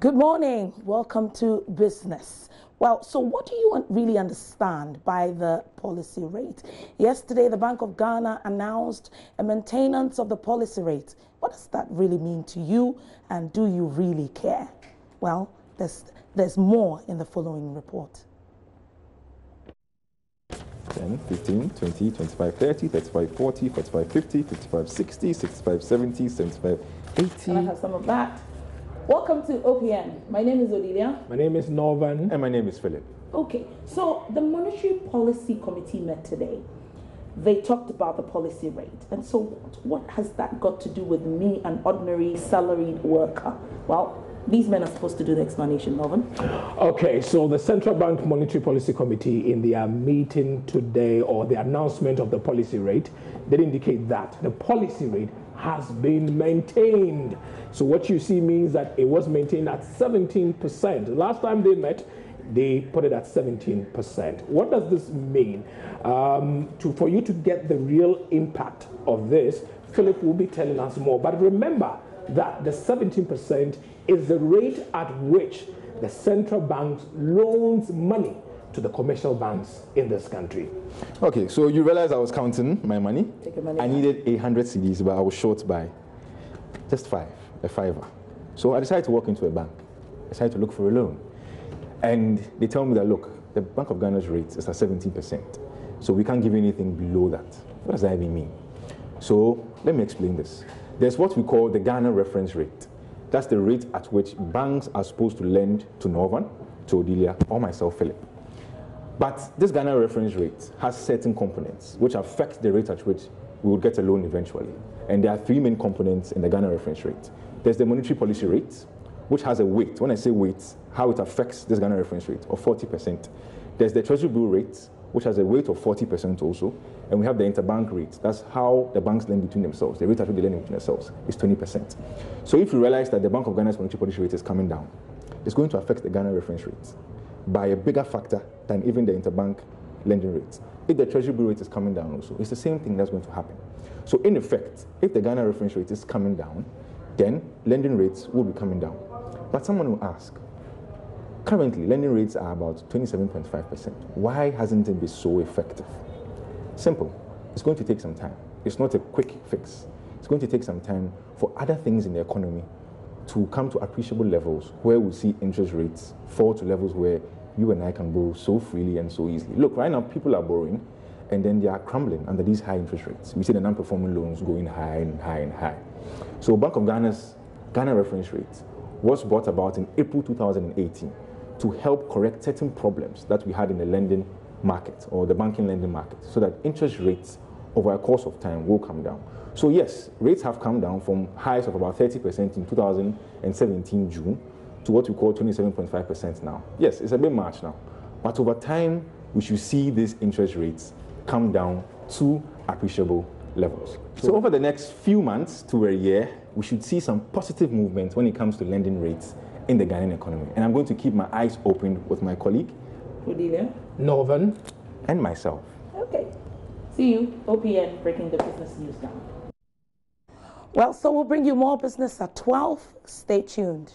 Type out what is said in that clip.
Good morning. Welcome to Business. Well, so what do you really understand by the policy rate? Yesterday, the Bank of Ghana announced a maintenance of the policy rate. What does that really mean to you, and do you really care? Well, there's more in the following report. 10, 15, 20, 25, 30, 35, 40, 45, 50, 55, 60, 65, 70, 75, 80. Can I have some of that? Welcome to OPN. My name is Odilia. My name is Norvan. And my name is Philip. Okay, so the Monetary Policy Committee met today. They talked about the policy rate. And so what has that got to do with me, an ordinary salaried worker? Well, these men are supposed to do the explanation, Norvan. Okay, so the Central Bank Monetary Policy Committee in their meeting today, or the announcement of the policy rate, did indicate that the policy rate has been maintained. So what you see means that it was maintained at 17%. Last time they met, they put it at 17%. What does this mean? For you to get the real impact of this, Philip will be telling us more. But remember that the 17% is the rate at which the central bank loans money to the commercial banks in this country. Okay, so you realize I was counting my money. Take your money I back. needed 800 cedis, but I was short by just a fiver. So I decided to walk into a bank. I decided to look for a loan. And they tell me that, look, the Bank of Ghana's rate is at 17%. So we can't give you anything below that. What does that even mean? So let me explain this. There's what we call the Ghana reference rate. That's the rate at which banks are supposed to lend to Norvan, to Odilia, or myself, Philip. But this Ghana reference rate has certain components which affect the rate at which we will get a loan eventually. And there are three main components in the Ghana reference rate. There's the monetary policy rate, which has a weight. When I say weight, how it affects this Ghana reference rate of 40%. There's the treasury bill rate, which has a weight of 40% also. And we have the interbank rate. That's how the banks lend between themselves. The rate at which they lend between themselves is 20%. So if you realize that the Bank of Ghana's monetary policy rate is coming down, it's going to affect the Ghana reference rate by a bigger factor than even the interbank lending rates. If the treasury bill rate is coming down also, it's the same thing that's going to happen. So in effect, if the Ghana reference rate is coming down, then lending rates will be coming down. But someone will ask, currently lending rates are about 27.5%. Why hasn't it been so effective? Simple. It's going to take some time. It's not a quick fix. It's going to take some time for other things in the economy to come to appreciable levels where we see interest rates fall to levels where you and I can borrow so freely and so easily. Look, right now people are borrowing and then they are crumbling under these high interest rates. We see the non-performing loans going high and high and high. So Bank of Ghana's Ghana reference rate was brought about in April 2018 to help correct certain problems that we had in the lending market or the banking lending market so that interest rates over a course of time will come down. So yes, rates have come down from highs of about 30% in 2017 June to what we call 27.5% now. Yes, it's a bit much now. But over time, we should see these interest rates come down to appreciable levels. So over the next few months to a year, we should see some positive movement when it comes to lending rates in the Ghanaian economy. And I'm going to keep my eyes open with my colleague, Odilia. Norvan. And myself. Okay. See you, OPN, breaking the business news down. Well, so we'll bring you more business at 12. Stay tuned.